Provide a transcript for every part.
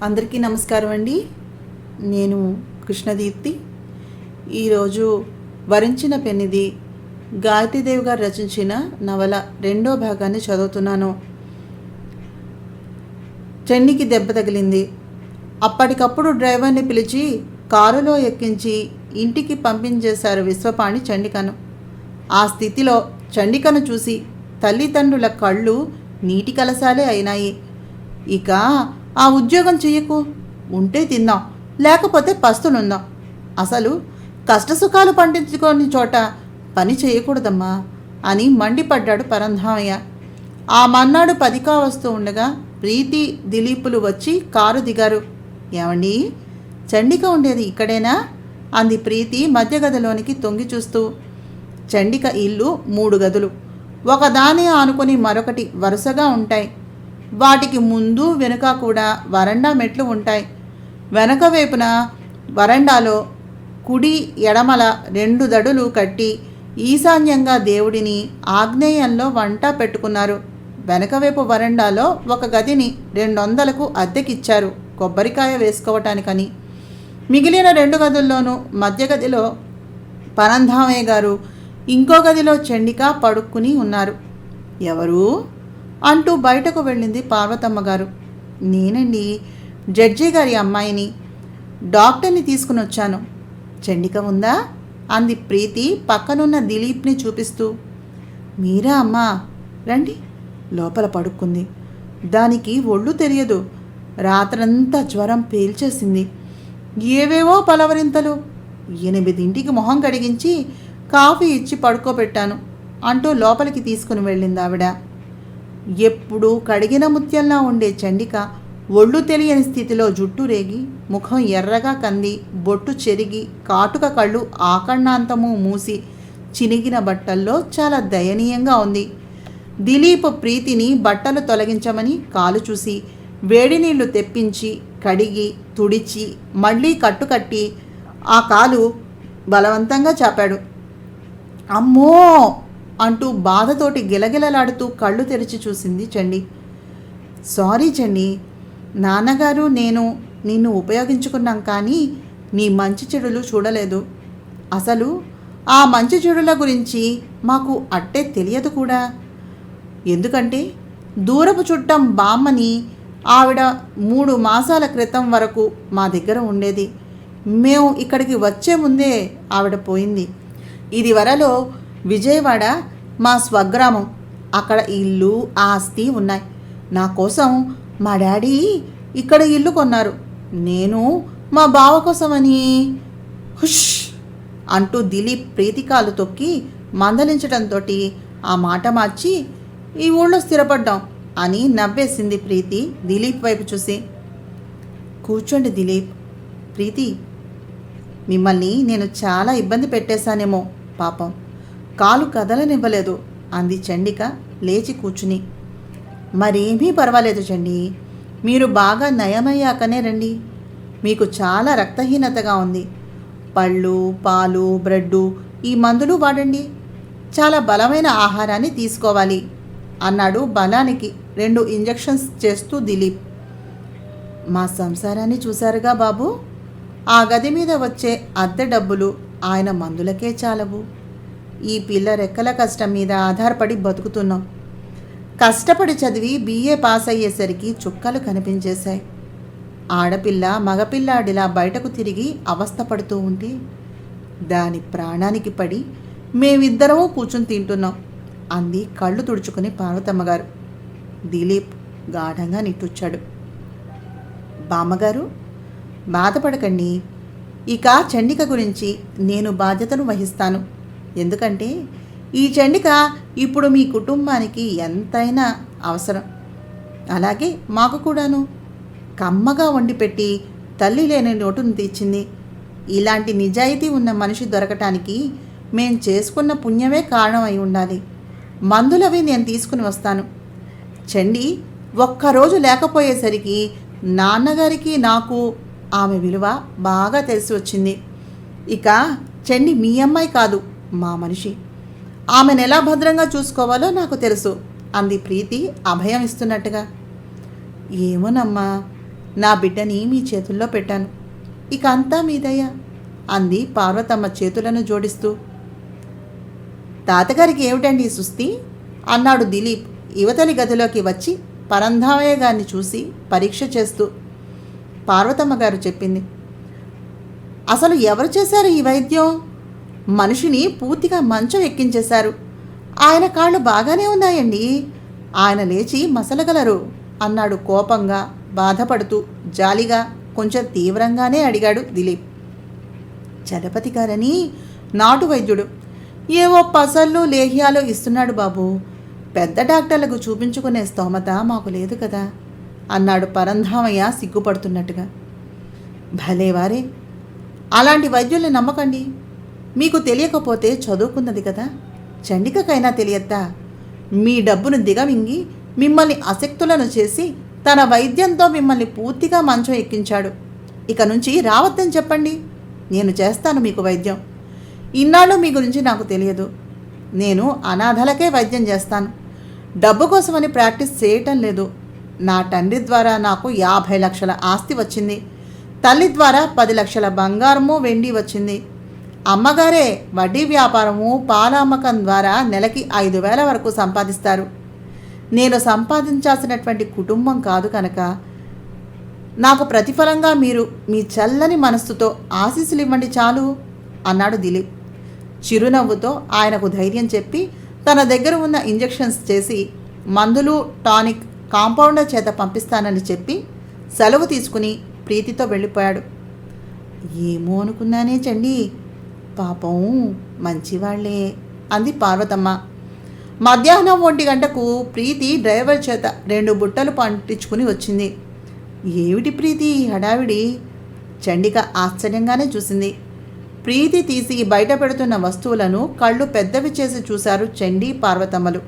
అందరికీ నమస్కారం అండి. నేను కృష్ణదీప్తి. ఈరోజు వరించిన పెన్నిది గాయత్రీదేవి గారు రచించిన నవల 2వ భాగాన్ని చదువుతున్నాను. చెన్నికి దెబ్బ తగిలింది. అప్పటికప్పుడు డ్రైవర్ని పిలిచి కారులో ఎక్కించి ఇంటికి పంపించేశారు విశ్వపాణి చండికను. ఆ స్థితిలో చండికను చూసి తల్లిదండ్రుల కళ్ళు నీటి కలసాలే అయినాయి. ఇక ఆ ఉద్యోగం చెయ్యకు, ఉంటే తిందాం, లేకపోతే పస్తులుందాం. అసలు కష్టసుఖాలు పండించుకోని చోట పని చేయకూడదమ్మా అని మండిపడ్డాడు పరంధామయ్య. ఆ మన్నాడు 10 కావస్తూ ఉండగా ప్రీతి, దిలీపులు వచ్చి కారు దిగారు. ఏమండి, చండిక ఉండేది ఇక్కడేనా అంది ప్రీతి మధ్య గదిలోనికి తొంగి చూస్తూ. చండిక ఇల్లు 3 గదులు, ఒకదాని ఆనుకొని మరొకటి వరుసగా ఉంటాయి. వాటికి ముందు వెనుక కూడా వరండా మెట్లు ఉంటాయి. వెనక వైపున వరండాలో కుడి ఎడమల 2 దడులు కట్టి ఈశాన్యంగా దేవుడిని, ఆగ్నేయంలో వంట పెట్టుకున్నారు. వెనకవైపు వరండాలో ఒక గదిని 200కు అద్దెకిచ్చారు, కొబ్బరికాయ వేసుకోవటానికని. మిగిలిన 2 గదుల్లోనూ మధ్య గదిలో పరంధామయ్య గారు, ఇంకో గదిలో చండిక పడుక్కుని ఉన్నారు. ఎవరు అంటూ బయటకు వెళ్ళింది పార్వతమ్మ గారు. నేనండి, జడ్జి గారి అమ్మాయిని. డాక్టర్ని తీసుకుని వచ్చాను. చండిక ఉందా అంది ప్రీతి పక్కనున్న దిలీప్ని చూపిస్తూ. మీరా అమ్మా, రండి. లోపల పడుకుంది. దానికి ఒళ్ళు తెలియదు. రాత్రంతా జ్వరం పేల్చేసింది. ఏవేవో పలవరింతలు. 8ంటికి మొహం కడిగించి కాఫీ ఇచ్చి పడుకోబెట్టాను అంటూ లోపలికి తీసుకుని వెళ్ళింది ఆవిడ. ఎప్పుడూ కడిగిన ముత్యంలా ఉండే చండిక ఒళ్ళు తెలియని స్థితిలో జుట్టు రేగి, ముఖం ఎర్రగా కంది, బొట్టు చెరిగి, కాటుక కళ్ళు ఆకర్ణాంతము మూసి, చినిగిన బట్టల్లో చాలా దయనీయంగా ఉంది. దిలీప్ ప్రీతిని బట్టలు తొలగించమని కాలు చూసి వేడి నీళ్లు తెప్పించి కడిగి తుడిచి మళ్ళీ కట్టుకట్టి ఆ కాలు బలవంతంగా చాపాడు. అమ్మో అంటూ బాధతోటి గిలగిలలాడుతూ కళ్ళు తెరిచి చూసింది చండి. సారీ చండి, నాన్నగారు నేను నిన్ను ఉపయోగించుకున్నాం, కానీ నీ మంచి చెడులు చూడలేదు. అసలు ఆ మంచి చెడుల గురించి మాకు అట్టే తెలియదు కూడా. ఎందుకంటే దూరపు చుట్టం బామ్మని ఆవిడ 3 మాసాల క్రితం వరకు మా దగ్గర ఉండేది. మేము ఇక్కడికి వచ్చే ముందే ఆవిడ పోయింది. ఇది వరలో విజయవాడ మా స్వగ్రామం. అక్కడ ఇల్లు, ఆస్తి ఉన్నాయి. నా కోసం మా డాడీ ఇక్కడ ఇల్లు కొన్నారు. నేను మా బావ కోసమని. హుష్ అంటూ దిలీప్ ప్రీతికాలు తొక్కి మందలించడంతో ఆ మాట మార్చి, ఈ ఊళ్ళో స్థిరపడ్డాం అని నవ్వేసింది ప్రీతి దిలీప్ వైపు చూసి. కూర్చోండి దిలీప్. ప్రీతి, మిమ్మల్ని నేను చాలా ఇబ్బంది పెట్టేశానేమో, పాపం కాలు కదలనివ్వలేదు అంది చండిక లేచి కూర్చుని. మరేమీ పర్వాలేదు చండి, మీరు బాగా నయమయ్యాకనే రండి. మీకు చాలా రక్తహీనతగా ఉంది. పళ్ళు, పాలు, బ్రెడ్డు, ఈ మందులు వాడండి. చాలా బలమైన ఆహారాన్ని తీసుకోవాలి అన్నాడు బలానికి 2 ఇంజెక్షన్స్ చేస్తూ దిలీప్. మా సంసారాన్ని చూశారుగా బాబు. ఆ గది మీద వచ్చే అద్దె డబ్బులు ఆయన మందులకే చాలవు. ఈ పిల్ల రెక్కల కష్టం మీద ఆధారపడి బతుకుతున్నాం. కష్టపడి చదివి BA పాస్ అయ్యేసరికి చుక్కలు కనిపించేశాయి. ఆడపిల్ల మగపిల్లాడిలా బయటకు తిరిగి అవస్థపడుతూ ఉంటే దాని ప్రాణానికి పడి మేమిద్దరమూ కూర్చుని తింటున్నాం అంది కళ్ళు తుడుచుకుని పార్వతమ్మగారు. దిలీప్ గాఢంగా నిట్టూర్చాడు. బామ్మగారు, బాధపడకండి. ఇక చండిక గురించి నేను బాధ్యతను వహిస్తాను. ఎందుకంటే ఈ చండిక ఇప్పుడు మీ కుటుంబానికి ఎంతైనా అవసరం. అలాగే మాకు కూడాను. కమ్మగా వండిపెట్టి తల్లి లేని నోటును తీర్చింది. ఇలాంటి నిజాయితీ ఉన్న మనిషి దొరకటానికి మేం చేసుకున్న పుణ్యమే కారణం అయి ఉండాలి. మందులవి నేను తీసుకుని వస్తాను. చండి ఒక్కరోజు లేకపోయేసరికి నాన్నగారికి నాకు ఆమె విలువ బాగా తెలిసి వచ్చింది. ఇక చండి మీ అమ్మాయి కాదు, మా మనిషి. ఆమెను ఎలా భద్రంగా చూసుకోవాలో నాకు తెలుసు అంది ప్రీతి అభయం ఇస్తున్నట్టుగా. ఏమోనమ్మా, నా బిడ్డని మీ చేతుల్లో పెట్టాను. ఇక అంతా మీదయ్యా అంది పార్వతమ్మ చేతులను జోడిస్తూ. తాతగారికి ఏమిటండి సుస్తి అన్నాడు దిలీప్ యువతలి గదిలోకి వచ్చి పరంధామయ్య గారిని చూసి పరీక్ష చేస్తూ. పార్వతమ్మ గారు చెప్పింది, అసలు ఎవరు చేశారు ఈ వైద్యం? మనిషిని పూర్తిగా మంచం ఎక్కించేశారు. ఆయన కాళ్ళు బాగానే ఉన్నాయండి, ఆయన లేచి మసలగలరు అన్నాడు కోపంగా, బాధపడుతూ, జాలిగా, కొంచెం తీవ్రంగానే అడిగాడు దిలీప్. చలపతి గారని నాటు వైద్యుడు ఏవో పసళ్ళు లేహ్యాలు ఇస్తున్నాడు బాబు. పెద్ద డాక్టర్లకు చూపించుకునే స్తోమత మాకు లేదు కదా అన్నాడు పరంధామయ్య సిగ్గుపడుతున్నట్టుగా. భలేవారే, అలాంటి వైద్యుల్ని నమ్మకండి. మీకు తెలియకపోతే చదువుకున్నది కదా, చండికకైనా తెలియద్దా? మీ డబ్బును దిగమింగి మిమ్మల్ని అశక్తులను చేసి తన వైద్యంతో మిమ్మల్ని పూర్తిగా మంచం ఎక్కించాడు. ఇక నుంచి రావద్దని చెప్పండి, నేను చేస్తాను మీకు వైద్యం. ఇన్నాళ్ళు మీ గురించి నాకు తెలియదు. నేను అనాథలకే వైద్యం చేస్తాను. డబ్బు కోసమని ప్రాక్టీస్ చేయటం లేదు. నా తండ్రి ద్వారా నాకు 50 లక్షల ఆస్తి వచ్చింది. తల్లి ద్వారా 10 లక్షల బంగారము వెండి వచ్చింది. అమ్మగారే వడ్డీ వ్యాపారము పాల అమ్మకం ద్వారా నెలకి 5,000 వరకు సంపాదిస్తారు. నేను సంపాదించాల్సినటువంటి కుటుంబం కాదు కనుక నాకు ప్రతిఫలంగా మీరు మీ చల్లని మనస్సుతో ఆశీస్సులు ఇవ్వండి చాలు అన్నాడు దిలీప్. చిరునవ్వుతో ఆయనకు ధైర్యం చెప్పి తన దగ్గర ఉన్న ఇంజెక్షన్స్ చేసి మందులు టానిక్ కాంపౌండర్ చేత పంపిస్తానని చెప్పి సెలవు తీసుకుని ప్రీతితో వెళ్ళిపోయాడు. ఏమో అనుకున్నానే చండి, పాపం మంచివాళ్లే అంది పార్వతమ్మ. మధ్యాహ్నం 1 గంటకు ప్రీతి డ్రైవర్ చేత 2 బుట్టలు పండించుకుని వచ్చింది. ఏమిటి ప్రీతి హడావిడి? చండిక ఆశ్చర్యంగానే చూసింది. ప్రీతి తీసి బయట పెడుతున్న వస్తువులను కళ్ళు పెద్దవి చేసి చూశారు చండీ పార్వతమ్మలు.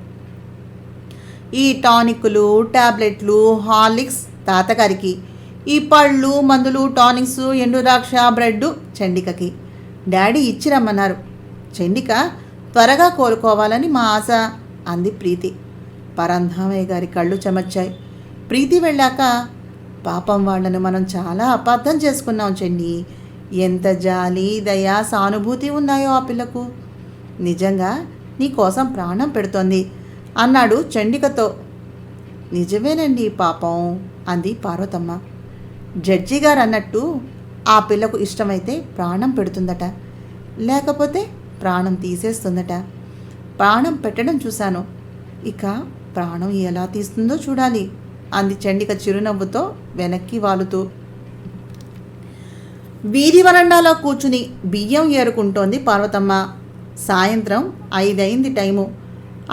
ఈ టానిక్లు, టాబ్లెట్లు, హార్లిక్స్ తాతగారికి, ఈ పళ్ళు, మందులు, టానిక్స్, ఎండుద్రాక్ష, బ్రెడ్ చండికకి. డాడీ ఇచ్చి రమ్మన్నారు. చండిక త్వరగా కోలుకోవాలని మా ఆశ అంది ప్రీతి. పరంధామయ్య గారి కళ్ళు చెమర్చాయి. ప్రీతి వెళ్ళాక, పాపం వాళ్ళను మనం చాలా అపార్థం చేసుకున్నాం చండి. ఎంత జాలి, దయ, సానుభూతి ఉన్నాయో ఆ పిల్లకు. నిజంగా నీ కోసం ప్రాణం పెడుతోంది అన్నాడు చండికతో. నిజమేనండి పాపం అంది పార్వతమ్మ. జడ్జి గారు అన్నట్టు ఆ పిల్లకు ఇష్టమైతే ప్రాణం పెడుతుందట, లేకపోతే ప్రాణం తీసేస్తుందట. ప్రాణం పెట్టడం చూశాను, ఇక ప్రాణం ఎలా తీస్తుందో చూడాలి అంది చండిక చిరునవ్వుతో వెనక్కి వాలుతూ. వీధి వరండాలో కూర్చుని బియ్యం ఏరుకుంటోంది పార్వతమ్మ. సాయంత్రం 5 అయింది టైము.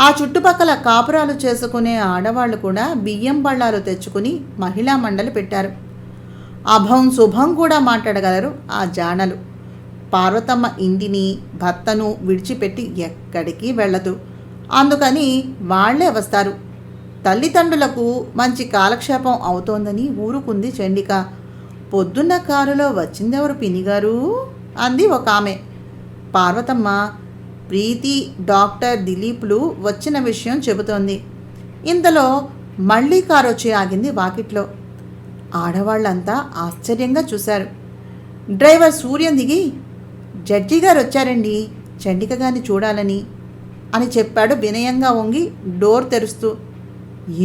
ఆ చుట్టుపక్కల కాపురాలు చేసుకునే ఆడవాళ్లు కూడా బియ్యం బళ్ళాలు తెచ్చుకుని మహిళా మండలి పెట్టారు. అభం శుభం కూడా మాట్లాడగలరు ఆ జానలు. పార్వతమ్మ ఇంటిని భర్తను విడిచిపెట్టి ఎక్కడికి వెళ్ళదు. అందుకని వాళ్లే వస్తారు. తల్లిదండ్రులకు మంచి కాలక్షేపం అవుతోందని ఊరుకుంది చండిక. పొద్దున్న కారులో వచ్చిందెవరు పినిగారు అంది ఒక ఆమె. పార్వతమ్మ ప్రీతి, డాక్టర్ దిలీప్లు వచ్చిన విషయం చెబుతోంది. ఇంతలో మళ్ళీ కారు వచ్చి ఆగింది వాకిట్లో. ఆడవాళ్ళంతా ఆశ్చర్యంగా చూశారు. డ్రైవర్ సూర్యం దిగి, జడ్జి గారు వచ్చారండి, చండిక గారిని చూడాలని అని చెప్పాడు వినయంగా వంగి డోర్ తెరుస్తూ.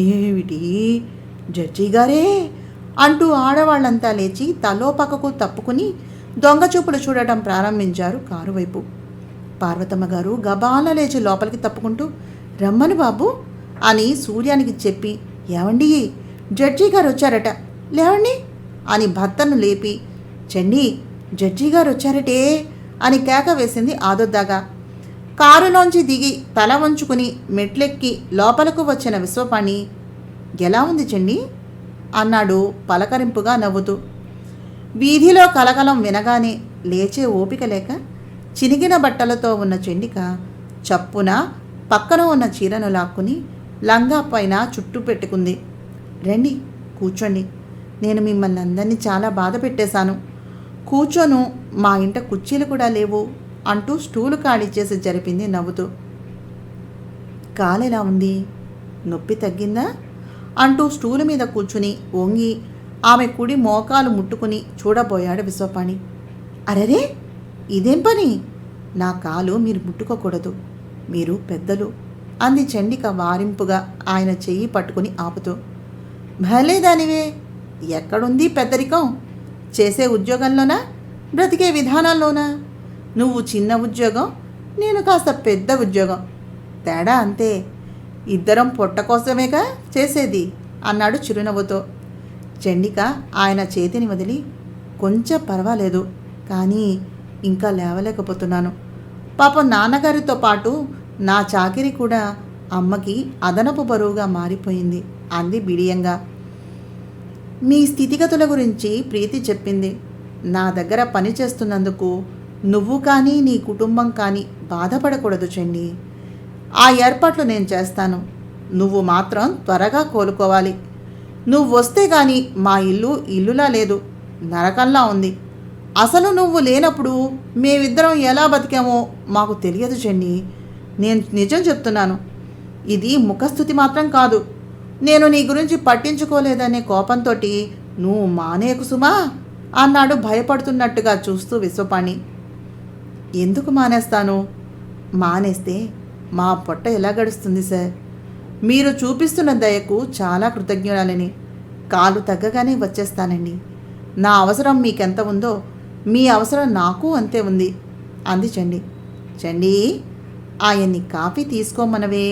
ఏమిటి జడ్జి గారే అంటూ ఆడవాళ్లంతా లేచి తలో పక్కకు తప్పుకుని దొంగచూపులు చూడటం ప్రారంభించారు కారు వైపు. పార్వతమ్మ గారు గబాల లేచి లోపలికి తప్పుకుంటూ, రమ్మను బాబు అని సూర్యానికి చెప్పి, ఏవండి జడ్జి గారు వచ్చారట, లేవండి అని భర్తను లేపి, చండి జడ్జి గారు వచ్చారటే అని కేక వేసింది ఆదొద్దాగా. కారులోంచి దిగి తల వంచుకుని మెట్లెక్కి లోపలకు వచ్చిన విశ్వపాణి, ఎలా ఉంది చండి అన్నాడు పలకరింపుగా నవ్వుతూ. వీధిలో కలకలం వినగానే లేచే ఓపిక లేక చినిగిన బట్టలతో ఉన్న చండిక చప్పున పక్కన ఉన్న చీరను లాక్కుని లంగా పైన చుట్టూ పెట్టుకుంది. రండి కూర్చోండి, నేను మిమ్మల్ని అందరినీ చాలా బాధ పెట్టేశాను. కూర్చోను, మా ఇంట కుర్చీలు కూడా లేవు అంటూ స్టూలు ఖాళీ చేసి జరిపింది నవ్వుతూ. కాలెలా ఉంది, నొప్పి తగ్గిందా అంటూ స్టూలు మీద కూర్చుని వంగి ఆమె కుడి మోకాలు ముట్టుకుని చూడబోయాడు విశ్వపాణి. అరెరే, ఇదేం పని? నా కాలు మీరు ముట్టుకోకూడదు, మీరు పెద్దలు అంది చండిక వారింపుగా ఆయన చెయ్యి పట్టుకుని ఆపుతూ. భలేదానివే, ఎక్కడుంది పెద్దరికం? చేసే ఉద్యోగంలోనా, బ్రతికే విధానాల్లోనా? నువ్వు చిన్న ఉద్యోగం, నేను కాస్త పెద్ద ఉద్యోగం, తేడా అంతే. ఇద్దరం పొట్ట కోసమేగా చేసేది అన్నాడు చిరునవ్వుతో. చండిక ఆయన చేతిని వదిలి, కొంచెం పర్వాలేదు, కానీ ఇంకా లేవలేకపోతున్నాను. పాపం నాన్నగారితో పాటు నా చాకిరీ కూడా అమ్మకి అదనపు బరువుగా మారిపోయింది అంది బిడియంగా. మీ స్థితిగతుల గురించి ప్రీతి చెప్పింది. నా దగ్గర పని చేస్తున్నందుకు నువ్వు కానీ నీ కుటుంబం కానీ బాధపడకూడదు చండి. ఆ ఏర్పాట్లు నేను చేస్తాను. నువ్వు మాత్రం త్వరగా కోలుకోవాలి. నువ్వు వస్తే కానీ మా ఇల్లు ఇల్లులా లేదు, నరకంలా ఉంది. అసలు నువ్వు లేనప్పుడు మేమిద్దరం ఎలా బతికామో మాకు తెలియదు చండి. నేను నిజం చెప్తున్నాను. ఇది ముఖస్థుతి మాత్రం కాదు. నేను నీ గురించి పట్టించుకోలేదనే కోపంతో నువ్వు మానేకు సుమా అన్నాడు భయపడుతున్నట్టుగా చూస్తూ విశ్వపాణి. ఎందుకు మానేస్తాను? మానేస్తే మా పొట్ట ఎలా గడుస్తుంది సార్? మీరు చూపిస్తున్న దయకు చాలా కృతజ్ఞురాలని. కాలు తగ్గగానే వచ్చేస్తానండి. నా అవసరం మీకెంత ఉందో మీ అవసరం నాకు అంతే ఉంది అంది చండి. చండి, ఆయన్ని కాఫీ తీసుకోమనవే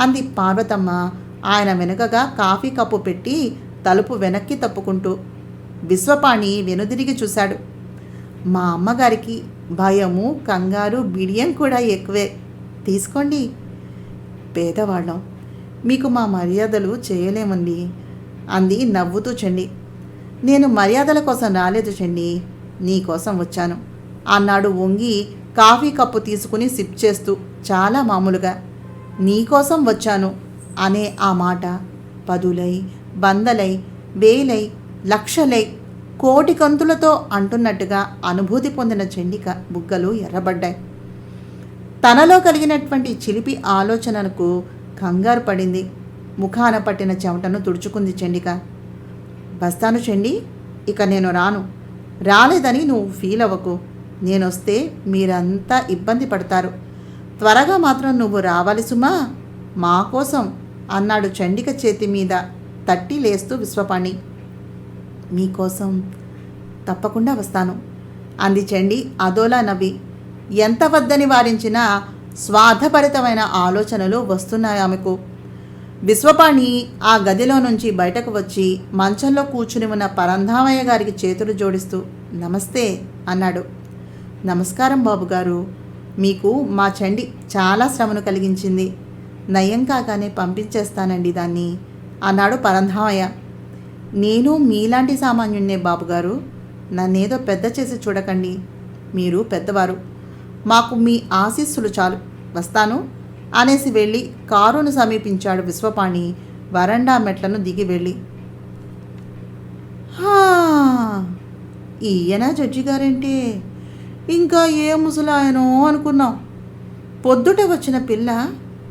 అంది పార్వతమ్మ ఆయన వెనుకగా కాఫీ కప్పు పెట్టి తలుపు వెనక్కి తప్పుకుంటూ. విశ్వపాణి వెనుదిరిగి చూశాడు. మా అమ్మగారికి భయము, కంగారు, బిడియం కూడా ఎక్కువే. తీసుకోండి. పేదవాళ్ళం, మీకు మా మర్యాదలు చేయలేమండి అంది నవ్వుతూ చండి. నేను మర్యాదల కోసం రాలేదు చండి, నీ కోసం వచ్చాను అన్నాడు వంగి కాఫీ కప్పు తీసుకుని సిప్ చేస్తూ చాలా మామూలుగా. నీకోసం వచ్చాను అనే ఆ మాట పదులై, వందలై, వేలై, లక్షలై, కోటి కంతులతో అంటున్నట్టుగా అనుభూతి పొందిన చండిక బుగ్గలు ఎర్రబడ్డాయి. తనలో కలిగినటువంటి చిలిపి ఆలోచనకు కంగారు పడింది. ముఖాన పట్టిన చెమటను తుడుచుకుంది చండిక. వస్తాను చండి, ఇక నేను రాను. రాలేదని నువ్వు ఫీల్ అవ్వకు. నేనొస్తే మీరంతా ఇబ్బంది పడతారు. త్వరగా మాత్రం నువ్వు రావాలి సుమా, మా కోసం అన్నాడు చండిక చేతి మీద తట్టి లేస్తూ విశ్వపాణి. మీకోసం తప్పకుండా వస్తాను అంది చండి అదోలా నవ్వి. ఎంత వద్దని వారించినా స్వార్థభరితమైన ఆలోచనలు వస్తున్నాయి ఆమెకు. విశ్వపాణి ఆ గదిలో నుంచి బయటకు వచ్చి మంచంలో కూర్చుని ఉన్న పరంధామయ్య గారికి చేతులు జోడిస్తూ నమస్తే అన్నాడు. నమస్కారం బాబుగారు, మీకు మా చండి చాలా శ్రమను కలిగించింది. నయం కాగానే పంపించేస్తానండి దాన్ని అన్నాడు పరంధామయ్య. నేను మీలాంటి సామాన్యున్నే బాబుగారు, నన్నేదో పెద్ద చేసి చూడకండి. మీరు పెద్దవారు, మాకు మీ ఆశీస్సులు చాలు. వస్తాను అనేసి వెళ్ళి కారును సమీపించాడు విశ్వపాణి వరండా మెట్లను దిగి వెళ్ళి. ఈయన జడ్జి గారేంటి, ఇంకా ఏ ముసలాయనో అనుకున్నాం. పొద్దుట వచ్చిన పిల్ల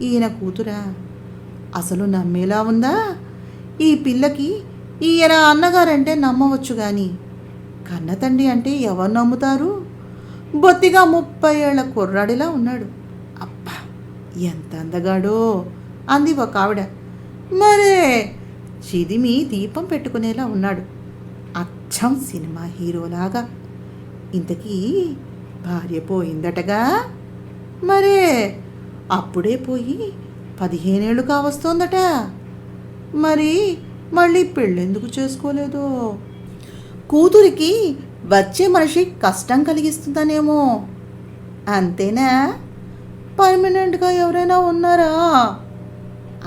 ఈయన కూతురా? అసలు నమ్మేలా ఉందా? ఈ పిల్లకి ఈయన అన్నగారంటే నమ్మవచ్చు కానీ కన్నతండ్రి అంటే ఎవరు నమ్ముతారు? బొత్తిగా 30 ఏళ్ల కుర్రాడిలా ఉన్నాడు. అబ్బా, ఎంత అందగాడో అంది ఒక ఆవిడ. మరే చిదిమి దీపం పెట్టుకునేలా ఉన్నాడు, అచ్చం సినిమా హీరోలాగా. ఇంతకీ భార్య పోయిందటగా? మరే అప్పుడే పోయి 15 ఏళ్ళు కావస్తోందట. మరి మళ్ళీ పెళ్ళెందుకు చేసుకోలేదో? కూతురికి వచ్చే మనిషి కష్టం కలిగిస్తుందనేమో. అంతేనా? పర్మనెంట్గా ఎవరైనా ఉన్నారా?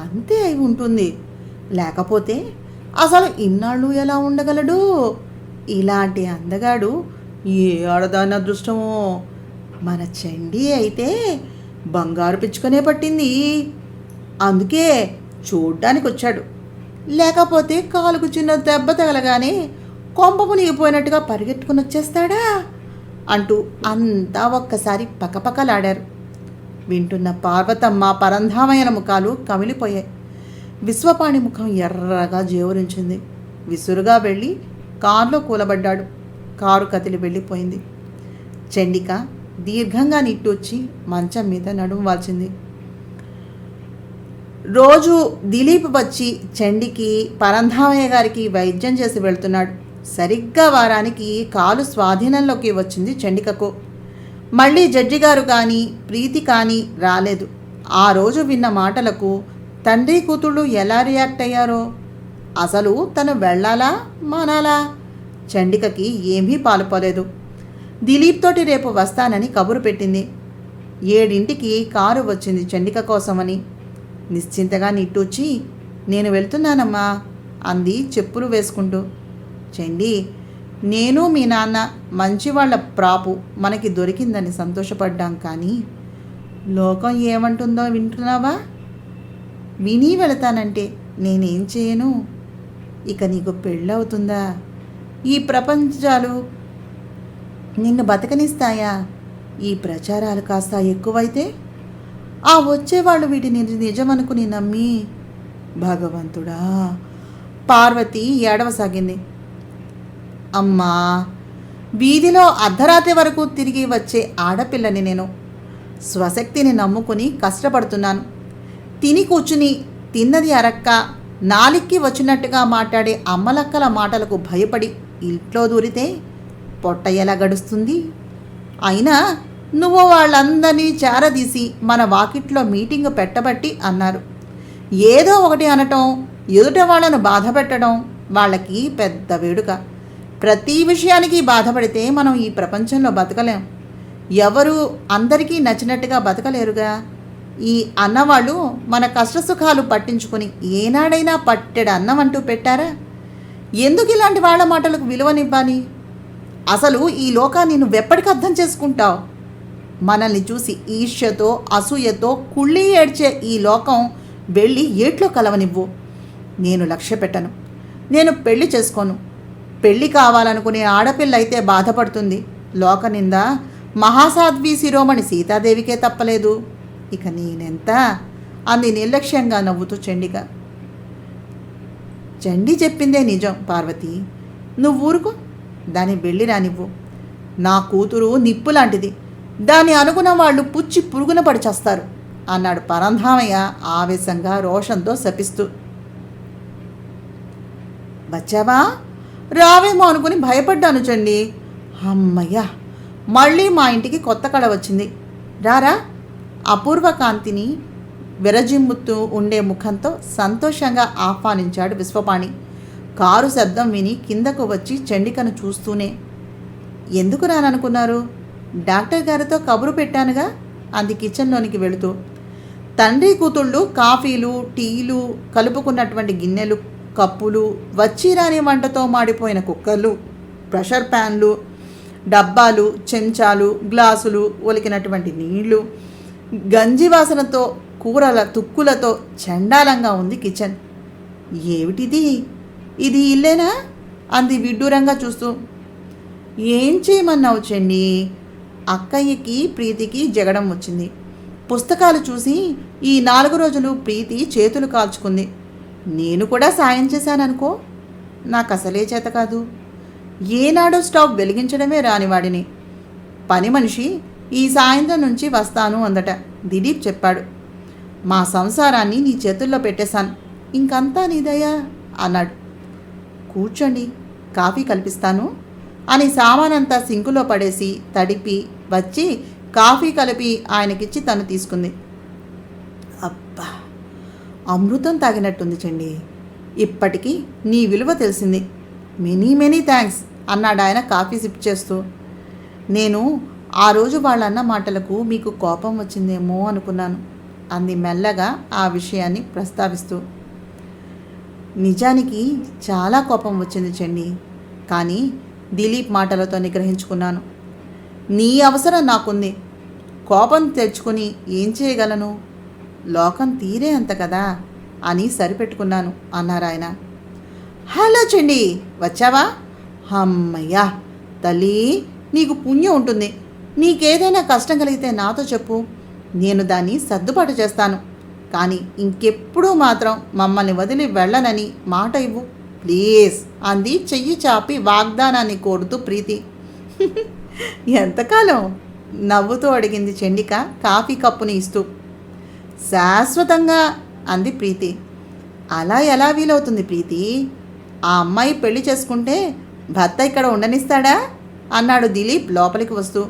అంతే అయి ఉంటుంది. లేకపోతే అసలు ఇన్నాళ్ళు ఎలా ఉండగలడు? ఇలాంటి అందగాడు ఏ ఆడదాని అదృష్టమో. మన చండీ అయితే బంగారు పిచ్చుకనే పట్టింది. అందుకే చూడ్డానికి వచ్చాడు. లేకపోతే కాలుకు చిన్న దెబ్బ తగలగానే కొంప మునిగిపోయినట్టుగా పరిగెట్టుకుని వచ్చేస్తాడా అంటూ అంతా ఒక్కసారి పకపకలాడారు. వింటున్న పార్వతమ్మ పరంధామయ్యన ముఖాలు కమిలిపోయాయి. విశ్వపాణి ముఖం ఎర్రగా జేవరించింది. విసురుగా వెళ్ళి కారులో కూలబడ్డాడు. కారు కదిలి వెళ్ళిపోయింది. చండిక దీర్ఘంగా నిట్టూర్చి మంచం మీద నడుము వాల్చింది. రోజు దిలీప్ వచ్చి చండికి పరంధామయ్య గారికి వైద్యం చేసి వెళ్తున్నాడు. సరిగ్గా వారానికి కాలు స్వాధీనంలోకి వచ్చింది చండికకు. మళ్ళీ జడ్జి గారు కానీ ప్రీతి కానీ రాలేదు. ఆ రోజు విన్న మాటలకు తండ్రి కూతుళ్ళు ఎలా రియాక్ట్ అయ్యారో. అసలు తను వెళ్ళాలా మానాలా? చండికకి ఏమీ పాలుపోలేదు. దిలీప్ తోటి రేపు వస్తానని కబురు పెట్టింది. 7 కారు వచ్చింది చండిక కోసమని. నిశ్చింతగా నిట్టూచి, నేను వెళ్తున్నానమ్మా అంది చెప్పులు వేసుకుంటూ. చండి, నేను మీ నాన్న మంచివాళ్ల ప్రాపు మనకి దొరికిందని సంతోషపడ్డాం, కానీ లోకం ఏమంటుందో వింటున్నావా? విని వెళతానంటే నేనేం చేయను? ఇక నీకు పెళ్ళవుతుందా? ఈ ప్రపంచాలు నిన్ను బతకనిస్తాయా? ఈ ప్రచారాలు కాస్త ఎక్కువైతే ఆ వచ్చేవాళ్ళు వీటిని నిజమనుకుని నమ్మి, భగవంతుడా! పార్వతి ఏడవసాగింది. అమ్మా, వీధిలో అర్ధరాత్రి వరకు తిరిగి వచ్చే ఆడపిల్లని నేను. స్వశక్తిని నమ్ముకుని కష్టపడుతున్నాను. తిని కూర్చుని తిన్నది అరక్క నాలిక్కి వచ్చినట్టుగా మాట్లాడే అమ్మలక్కల మాటలకు భయపడి ఇంట్లో దూరితే పొట్ట ఎలా గడుస్తుంది? అయినా నువ్వు వాళ్ళందరినీ చేరదీసి మన వాకిట్లో మీటింగ్ పెట్టబట్టి అన్నారు. ఏదో ఒకటి అనటం, ఎదుట వాళ్ళను బాధ పెట్టడం వాళ్ళకి పెద్ద వేడుక. ప్రతి విషయానికి బాధపడితే మనం ఈ ప్రపంచంలో బతకలేం. ఎవరు అందరికీ నచ్చినట్టుగా బతకలేరుగా. ఈ అన్నవాళ్ళు మన కష్టసుఖాలు పట్టించుకొని ఏనాడైనా పట్టెడు అన్నం అంటూ పెట్టారా? ఎందుకు ఇలాంటి వాళ్ళ మాటలకు విలువనివ్వాలి? అసలు ఈ లోకాన్ని నువ్వెప్పటికి అర్థం చేసుకుంటావు? మనల్ని చూసి ఈర్ష్యతో అసూయతో కుళ్ళి ఏడ్చే ఈ లోకం వెళ్ళి ఏట్లో కలవనివ్వు. నేను లక్ష్య పెట్టను. నేను పెళ్లి చేసుకోను. పెళ్లి కావాలనుకునే ఆడపిల్ల అయితే బాధపడుతుంది. లోక నింద మహాసాధ్వి శిరోమణి సీతాదేవికే తప్పలేదు. ఇక నేనెంత అంది నిర్లక్ష్యంగా నవ్వుతూ చండిక. చండి చెప్పిందే నిజం పార్వతి. నువ్వు ఊరుకో, దాన్ని వెళ్ళి రానివ్వు. నా కూతురు నిప్పు లాంటిది. దాన్ని అనుకున్న వాళ్ళు పుచ్చి పురుగున పడి చేస్తారు అన్నాడు పరంధామయ్య ఆవేశంగా రోషంతో శపిస్తూ. వచ్చావా? రావేమో అనుకుని భయపడ్డాను చండి. అమ్మయ్యా, మళ్ళీ మా ఇంటికి కొత్త కళ వచ్చింది. రారా. అపూర్వ కాంతిని విరజిమ్ముతూ ఉండే ముఖంతో సంతోషంగా ఆహ్వానించాడు విశ్వపాణి. కారు శబ్దం విని కిందకు వచ్చి చండికను చూస్తూనే, ఎందుకు రాననుకున్నారు? డాక్టర్ గారితో కబురు పెట్టానుగా అంది కిచెన్లోనికి వెళుతూ. తండ్రి కూతుళ్ళు కాఫీలు టీలు కలుపుకున్నటువంటి గిన్నెలు, కప్పులు, వచ్చిరాని వంటతో మాడిపోయిన కుక్కర్లు, ప్రెషర్ ప్యాన్లు, డబ్బాలు, చెంచాలు, గ్లాసులు, ఒలికినటువంటి నీళ్లు, గంజి వాసనతో కూరల తుక్కులతో చండాలంగా ఉంది కిచెన్. ఏమిటిది? ఇది ఇల్లేనా అంది విడ్డూరంగా చూస్తూ. ఏం చేయమన్నావు చండి? అక్కయ్యకి ప్రీతికి జగడం వచ్చింది. పుస్తకాలు చూసి ఈ 4 రోజులు ప్రీతి చేతులు కాల్చుకుంది. నేను కూడా సాయం చేశాననుకో. నాకు అసలే చేత కాదు. ఏనాడో స్టవ్ వెలిగించడమే రానివాడిని. పని మనిషి ఈ సాయంత్రం నుంచి వస్తాను అందట. దిలీప్ చెప్పాడు. మా సంసారాన్ని నీ చేతుల్లో పెట్టేశాను. ఇంకంతా నీదయ్యా అన్నాడు. కూర్చోండి, కాఫీ కల్పిస్తాను అని సామానంతా సింకులో పడేసి తడిపి వచ్చి కాఫీ కలిపి ఆయనకిచ్చి తను తీసుకుంది. అబ్బా, అమృతం తాగినట్టుంది చండి. ఇప్పటికీ నీ విలువ తెలిసింది. మెనీ మెనీ థ్యాంక్స్ అన్నాడు ఆయన కాఫీ సిప్ చేస్తూ. నేను ఆ రోజు వాళ్ళన్న మాటలకు మీకు కోపం వచ్చిందేమో అనుకున్నాను అంది మెల్లగా ఆ విషయాన్ని ప్రస్తావిస్తూ. నిజానికి చాలా కోపం వచ్చింది చండి, కానీ దిలీప్ మాటలతో నిగ్రహించుకున్నాను. నీ అవసరం నాకుంది. కోపం తెచ్చుకుని ఏం చేయగలను? లోకం తీరే అంత కదా అని సరిపెట్టుకున్నాను అన్నారాయన. హలో చండి, వచ్చావా? అమ్మయ్యా తల్లి, నీకు పుణ్యం ఉంటుంది. నీకేదైనా కష్టం కలిగితే నాతో చెప్పు, నేను దాన్ని సర్దుబాటు చేస్తాను. కానీ ఇంకెప్పుడూ మాత్రం మమ్మల్ని వదిలి వెళ్ళనని మాట ఇవ్వు ప్లీజ్ అంది చెయ్యి చాపి వాగ్దానాన్ని కోరుతూ ప్రీతి. ఎంతకాలం? నవ్వుతూ అడిగింది చండిక కాఫీ కప్పుని ఇస్తూ. శాశ్వతంగా అంది ప్రీతి. అలా ఎలా వీలవుతుంది ప్రీతి? ఆ అమ్మాయి పెళ్లి చేసుకుంటే భర్త ఇక్కడ ఉండనిస్తాడా అన్నాడు దిలీప్ లోపలికి వస్తూ.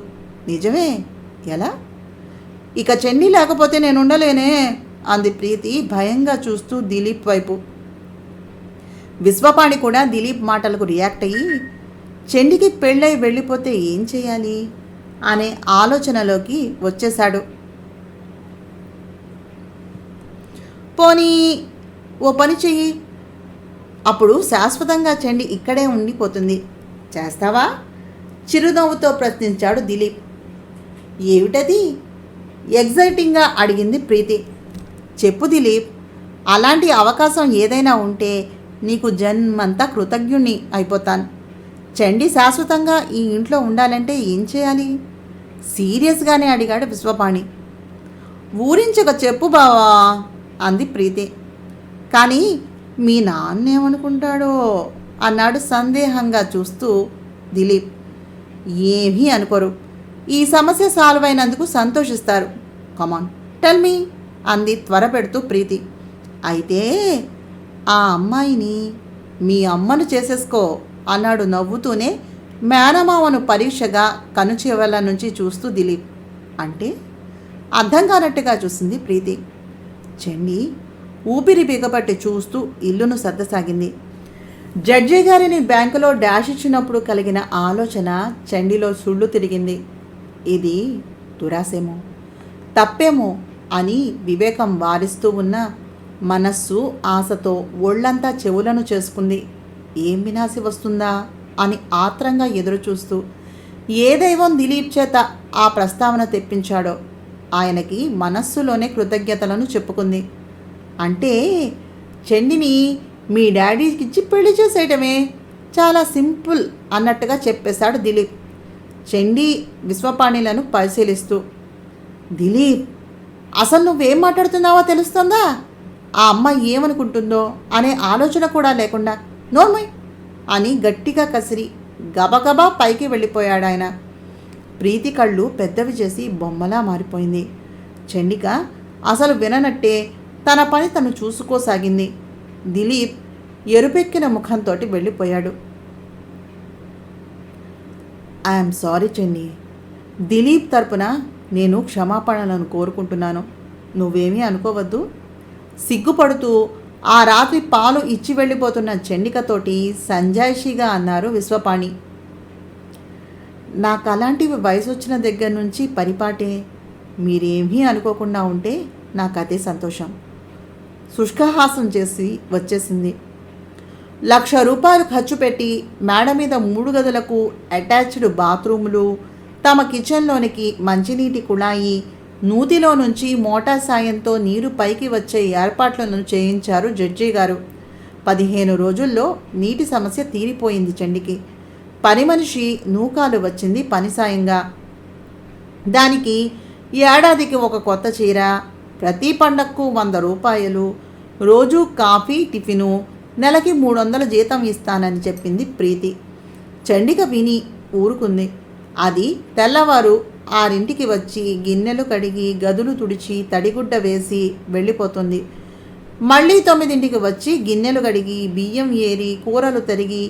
నిజమే, ఎలా? ఇక చెండి లేకపోతే నేను ఉండలేనే అంది ప్రీతి భయంగా చూస్తూ దిలీప్ వైపు. విశ్వపాణి కూడా దిలీప్ మాటలకు రియాక్ట్ అయ్యి చెండికి పెళ్ళై వెళ్ళిపోతే ఏం చేయాలి అనే ఆలోచనలోకి వచ్చేశాడు. పోనీ ఓ పని చెయ్యి, అప్పుడు శాశ్వతంగా చెండి ఇక్కడే ఉండిపోతుంది. చేస్తావా? చిరునవ్వుతో ప్రశ్నించాడు దిలీప్. ఏమిటది? ఎగ్జైటింగ్గా అడిగింది ప్రీతి. చెప్పు దిలీప్, అలాంటి అవకాశం ఏదైనా ఉంటే నీకు జన్మంతా కృతజ్ఞుణ్ణి అయిపోతాను. చండి శాశ్వతంగా ఈ ఇంట్లో ఉండాలంటే ఏం చేయాలి? సీరియస్గానే అడిగాడు విశ్వపాణి. ఊరించక చెప్పు బావా అంది ప్రీతి. కానీ మీ నాన్నేమనుకుంటాడో అన్నాడు సందేహంగా చూస్తూ దిలీప్. ఏమీ అనుకోరు, ఈ సమస్య సాల్వ్ అయినందుకు సంతోషిస్తారు. కమాన్ టెల్ మీ అంది త్వర పెడుతూ ప్రీతి. అయితే ఆ అమ్మాయిని మీ అమ్మను చేసేసుకో అన్నాడు నవ్వుతూనే మేనమామను పరీక్షగా కనుచెవల నుంచి చూస్తూ దిలీప్. అంటే? అర్థం కానట్టుగా చూసింది ప్రీతి. చెండి ఊపిరి బిగపట్టి చూస్తూ ఇల్లును సర్దసాగింది. జడ్జి గారిని బ్యాంకులో డాష్ ఇచ్చినప్పుడు కలిగిన ఆలోచన చండిలో సుళ్ళు తిరిగింది. ఇది దురాశేమో, తప్పేమో అని వివేకం వారిస్తూ ఉన్న మనస్సు ఆశతో ఒళ్ళంతా చెవులను చేసుకుంది. ఏం వినాశి వస్తుందా అని ఆత్రంగా ఎదురుచూస్తూ ఏ దైవం దిలీప్ చేత ఆ ప్రస్తావన తెప్పించాడో ఆయనకి మనస్సులోనే కృతజ్ఞతలను చెప్పుకుంది. అంటే చెండిని మీ డాడీకిచ్చి పెళ్లి చేసేయటమే, చాలా సింపుల్ అన్నట్టుగా చెప్పేశాడు దిలీప్ చెండి విశ్వపాణిలను పరిశీలిస్తూ. దిలీప్, అసలు నువ్వేం మాట్లాడుతున్నావో తెలుస్తుందా? ఆ అమ్మాయి ఏమనుకుంటుందో అనే ఆలోచన కూడా లేకుండా నోర్మై అని గట్టిగా కసిరి గబగబా పైకి వెళ్ళిపోయాడు ఆయన. ప్రీతి కళ్ళు పెద్దవి చేసి బొమ్మలా మారిపోయింది. చండిక అసలు విననట్టే తన పని తను చూసుకోసాగింది. దిలీప్ ఎరుపెక్కిన ముఖంతో వెళ్ళిపోయాడు. ఐఎమ్ సారీ చెండి, దిలీప్ తరపున నేను క్షమాపణలను కోరుకుంటున్నాను. నువ్వేమీ అనుకోవద్దు. సిగ్గుపడుతూ ఆ రాత్రి పాలు ఇచ్చి వెళ్ళిపోతున్న చండికతోటి సంజాయిషిగా అన్నారు విశ్వపాణి. నాకు అలాంటివి వయసు వచ్చిన దగ్గర నుంచి పరిపాటే. మీరేమీ అనుకోకుండా ఉంటే నాకు అదే సంతోషం. శుష్కహాసం చేసి వచ్చేసింది. 1,00,000 రూపాయలు ఖర్చు పెట్టి మేడ మీద 3 గదులకు అటాచ్డ్ బాత్రూములు, తమ కిచెన్లోనికి మంచినీటి కుళాయి, నూతిలో నుంచి మోటార్ సాయంతో నీరు పైకి వచ్చే ఏర్పాట్లను చేయించారు జడ్జి గారు. 15 రోజుల్లో నీటి సమస్య తీరిపోయింది చెండికి. పని మనిషి నూకాలు వచ్చింది పని సాయంగా. దానికి ఏడాదికి ఒక కొత్త చీర, ప్రతి పండక్కు 100 రూపాయలు, రోజు కాఫీ టిఫిను, నెలకి 300 జీతం ఇస్తానని చెప్పింది ప్రీతి. చండిక విని ఊరుకుంది. అది తెల్లవారు 6ంటికి వచ్చి గిన్నెలు కడిగి గదులు తుడిచి తడిగుడ్డ వేసి వెళ్ళిపోతుంది. మళ్ళీ 9ంటికి వచ్చి గిన్నెలు కడిగి బియ్యం ఏరి కూరలు తరిగి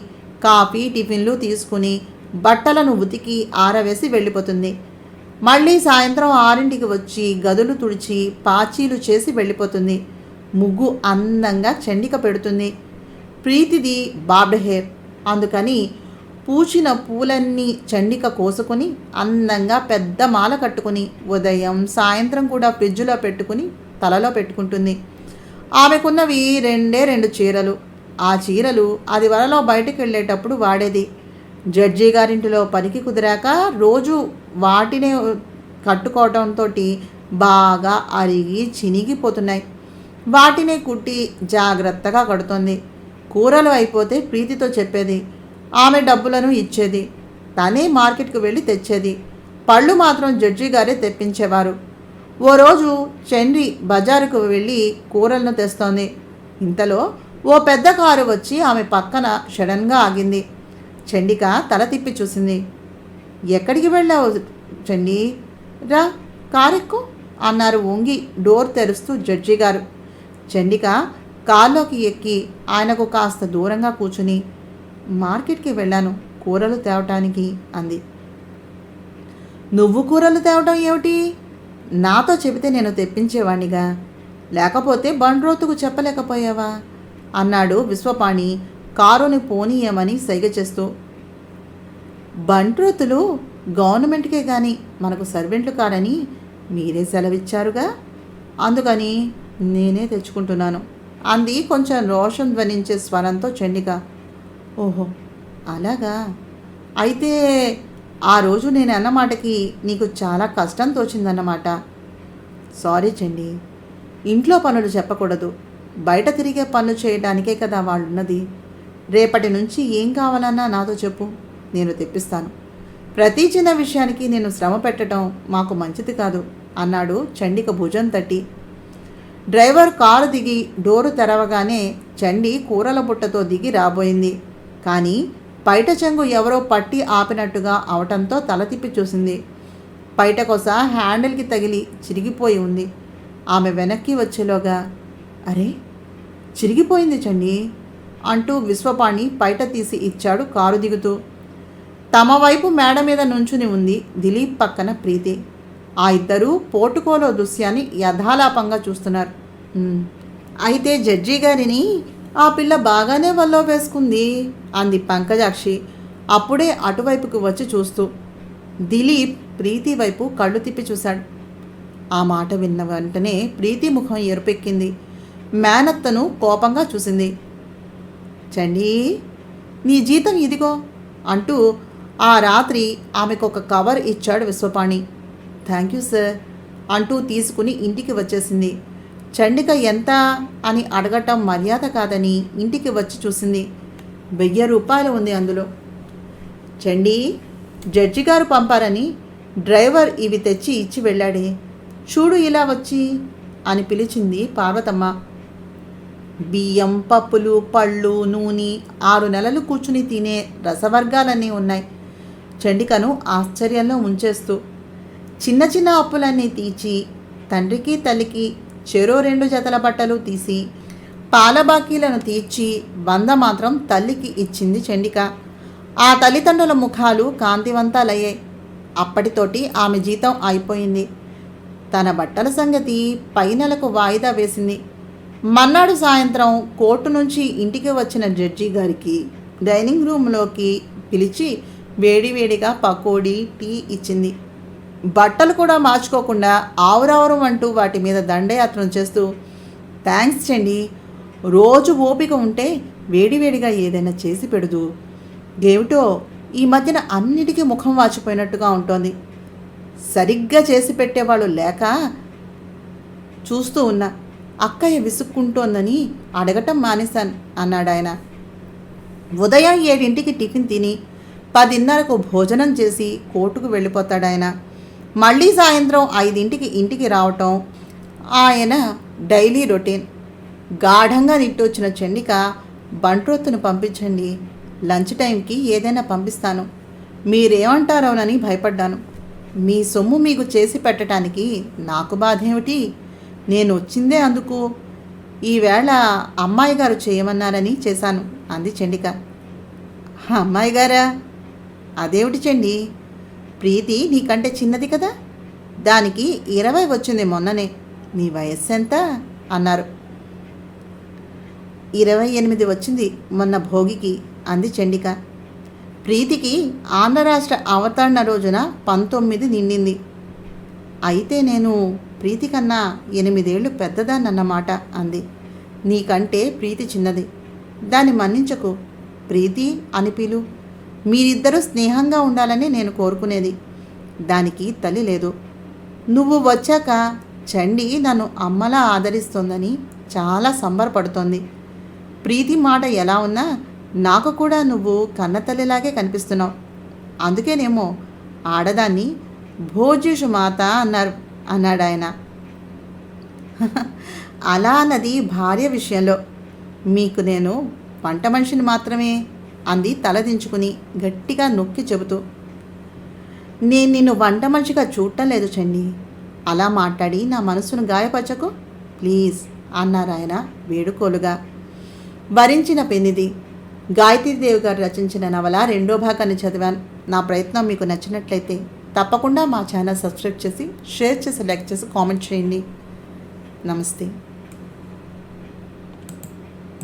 కాఫీ టిఫిన్లు తీసుకుని బట్టలను ఉతికి ఆరవేసి వెళ్ళిపోతుంది. మళ్ళీ సాయంత్రం 6ంటికి వచ్చి గదులు తుడిచి పాచీలు చేసి వెళ్ళిపోతుంది. ముగ్గు అందంగా చండిక పెడుతుంది. ప్రీతిది బాబ్డ్ హెయిర్, అందుకని పూచిన పూలన్నీ చండిక కోసుకుని అందంగా పెద్ద మాల కట్టుకుని ఉదయం సాయంత్రం కూడా ఫ్రిడ్జ్లో పెట్టుకుని తలలో పెట్టుకుంటుంది. ఆమెకున్నవి 2 చీరలు. ఆ చీరలు అది వరలో బయటకు వెళ్ళేటప్పుడు వాడేది. జడ్జి గారింటిలో పనికి కుదిరాక రోజు వాటినే కట్టుకోవడంతో బాగా అరిగి చినిగిపోతున్నాయి. వాటినే కుట్టి జాగ్రత్తగా కడుతోంది. కూరలు అయిపోతే ప్రీతితో చెప్పేది. ఆమె డబ్బులను ఇచ్చేది. తనే మార్కెట్కు వెళ్ళి తెచ్చేది. పళ్ళు మాత్రం జడ్జి గారే తెప్పించేవారు. ఓ రోజు చండ్రి బజారుకు వెళ్ళి కూరలను తెస్తోంది. ఇంతలో ఓ పెద్ద కారు వచ్చి ఆమె పక్కన సడన్గా ఆగింది. చండిక తల తిప్పి చూసింది. ఎక్కడికి వెళ్ళావు చండి? రా, కారెక్కు అన్నారు వంగి డోర్ తెరుస్తూ జడ్జి గారు. చండిక కారులోకి ఎక్కి ఆయనకు కాస్త దూరంగా కూర్చుని, మార్కెట్కి వెళ్ళాను కూరలు తేవటానికి అంది. నువ్వు కూరలు తేవటం ఏమిటి? నాతో చెబితే నేను తెప్పించేవాణ్ణిగా, లేకపోతే బండ్రోతుకు చెప్పలేకపోయావా అన్నాడు విశ్వపాణి కారుని పోనీయమని సైగ చేస్తూ. బండ్రోతులు గవర్నమెంట్కే కానీ మనకు సర్వెంట్లు కారని మీరే సెలవిచ్చారుగా, అందుకని నేనే తెచ్చుకుంటున్నాను అంది కొంచెం రోషం ధ్వనించే స్వరంతో చండిక. ఓహో అలాగా, అయితే ఆ రోజు నేను అన్నమాటకి నీకు చాలా కష్టం తోచిందన్నమాట. సారీ చండి, ఇంట్లో పనులు చెప్పకూడదు, బయట తిరిగే పనులు చేయడానికే కదా వాళ్ళున్నది. రేపటి నుంచి ఏం కావాలన్నా నాతో చెప్పు, నేను తెప్పిస్తాను. ప్రతి చిన్న విషయానికి నేను శ్రమ పెట్టడం మాకు మంచిది కాదు అన్నాడు చండిక భుజం తట్టి. డ్రైవర్ కారు దిగి డోరు తెరవగానే చండి కూరల బుట్టతో దిగి రాబోయింది. కానీ పైట చెంగు ఎవరో పట్టి ఆపినట్టుగా అవటంతో తల తిప్పి చూసింది. పైటకొస హ్యాండిల్కి తగిలి చిరిగిపోయి ఉంది. ఆమె వెనక్కి వచ్చేలోగా, అరే చిరిగిపోయింది చండి అంటూ విశ్వపాణి పైట తీసి ఇచ్చాడు కారు దిగుతూ. తమ వైపు మేడ మీద నుంచుని ఉంది దిలీప్ పక్కన ప్రీతి. ఆ ఇద్దరూ పోటుకోలో దృశ్యాన్ని యథాలాపంగా చూస్తున్నారు. అయితే జడ్జి గారిని ఆ పిల్ల బాగానే వల్లో వేసుకుంది అంది పంకజాక్షి అప్పుడే అటువైపుకు వచ్చి చూస్తూ. దిలీప్ ప్రీతి వైపు కళ్ళు తిప్పి చూశాడు. ఆ మాట విన్న వెంటనే ప్రీతి ముఖం ఎరుపెక్కింది. మేనత్తను కోపంగా చూసింది. చండీ, నీ జీతం ఇదిగో అంటూ ఆ రాత్రి ఆమెకు ఒక కవర్ ఇచ్చాడు విశ్వపాణి. థ్యాంక్ యూ సార్ అంటూ తీసుకుని ఇంటికి వచ్చేసింది. చండిక ఎంత అని అడగటం మర్యాద కాదని ఇంటికి వచ్చి చూసింది. 1000 రూపాయలు ఉంది అందులో. చండీ, జడ్జి గారు పంపారని డ్రైవర్ ఇవి తెచ్చి ఇచ్చి వెళ్ళాడే, చూడు ఇలా వచ్చి అని పిలిచింది పార్వతమ్మ. బియ్యం, పప్పులు, పళ్ళు, నూనె 6 నెలలు కూర్చుని తినే రసవర్గాలన్నీ ఉన్నాయి. చండికను ఆశ్చర్యంలో ఉంచేస్తూ చిన్న చిన్న అప్పులన్నీ తీర్చి తండ్రికి తల్లికి చెరో 2 జతల బట్టలు తీసి పాల బాకీలను తీర్చి 100 మాత్రం తల్లికి ఇచ్చింది చండిక. ఆ తల్లిదండ్రుల ముఖాలు కాంతివంతాలయ్యాయి. అప్పటితోటి ఆమె జీతం అయిపోయింది. తన బట్టల సంగతి పై నెలకు వాయిదా వేసింది. మన్నాడు సాయంత్రం కోర్టు నుంచి ఇంటికి వచ్చిన జడ్జి గారికి డైనింగ్ రూమ్లోకి పిలిచి వేడివేడిగా పకోడీ, టీ ఇచ్చింది. బట్టలు కూడా మార్చుకోకుండా ఆవురావురం అంటూ వాటి మీద దండయాత్ర చేస్తూ, థ్యాంక్స్ చండి, రోజు ఓపిక ఉంటే వేడివేడిగా ఏదైనా చేసి పెడదు. ఏమిటో ఈ మధ్యన అన్నిటికీ ముఖం వాచిపోయినట్టుగా ఉంటుంది. సరిగ్గా చేసి పెట్టేవాళ్ళు లేక చూస్తూ ఉన్నా. అక్కయ్య విసుక్కుంటోందని అడగటం మానేశాను అన్నాడు ఆయన. ఉదయం 7ంటికి టిఫిన్ తిని 10:30కు భోజనం చేసి కోర్టుకు వెళ్ళిపోతాడాయన. మళ్ళీ సాయంత్రం 5ంటికి ఇంటికి రావటం ఆయన డైలీ రొటీన్. గాఢంగా నిట్టొచ్చిన చండిక, బంట్రోత్తును పంపించండి, లంచ్ టైంకి ఏదైనా పంపిస్తాను, మీరేమంటారోనని భయపడ్డాను. మీ సొమ్ము మీకు చేసి పెట్టడానికి నాకు బాధ ఏమిటి? నేను వచ్చిందే అందుకు. ఈవేళ అమ్మాయి గారు చేయమన్నారని చేశాను అంది చండిక. అమ్మాయి గారా? అదేమిటి చండి, ప్రీతి నీకంటే చిన్నది కదా, దానికి 20 వచ్చింది మొన్ననే, నీ వయస్సు ఎంత అన్నారు. 28 వచ్చింది మొన్న భోగికి అంది చండిక. ప్రీతికి ఆంధ్ర రాష్ట్ర అవతరణ రోజున 19 నిండింది. అయితే నేను ప్రీతి కన్నా 8 ఏళ్ళు పెద్దదాన్నన్నమాట అంది. నీకంటే ప్రీతి చిన్నది, దాన్ని మన్నించకు, ప్రీతి అని పిలు. మీరిద్దరూ స్నేహంగా ఉండాలని నేను కోరుకునేది. దానికి తల్లి లేదు. నువ్వు వచ్చాక చండి నన్ను అమ్మలా ఆదరిస్తోందని చాలా సంబరపడుతోంది. ప్రీతి మాట ఎలా ఉన్నా నాకు కూడా నువ్వు కన్నతల్లిలాగే కనిపిస్తున్నావు. అందుకేనేమో ఆడదాన్ని భోజ్యుషు మాత అన్నాడు ఆయన. అలా అన్నది భార్య విషయంలో. మీకు నేను వంట మనిషిని మాత్రమే అంది తలదించుకుని గట్టిగా నొక్కి చెబుతూ. నేను నిన్ను వంట మనిషిగా చూడటం లేదు చండి. అలా మాట్లాడి నా మనసును గాయపరచకు ప్లీజ్ అన్నారాయన వేడుకోలుగా. వరించిన పెన్నిది గాయత్రీదేవి గారు రచించిన నవల 2వ భాగాన్ని చదివాను. నా ప్రయత్నం మీకు నచ్చినట్లయితే తప్పకుండా మా ఛానల్ సబ్స్క్రైబ్ చేసి షేర్ చేసి లైక్ చేసి కామెంట్ చేయండి. నమస్తే.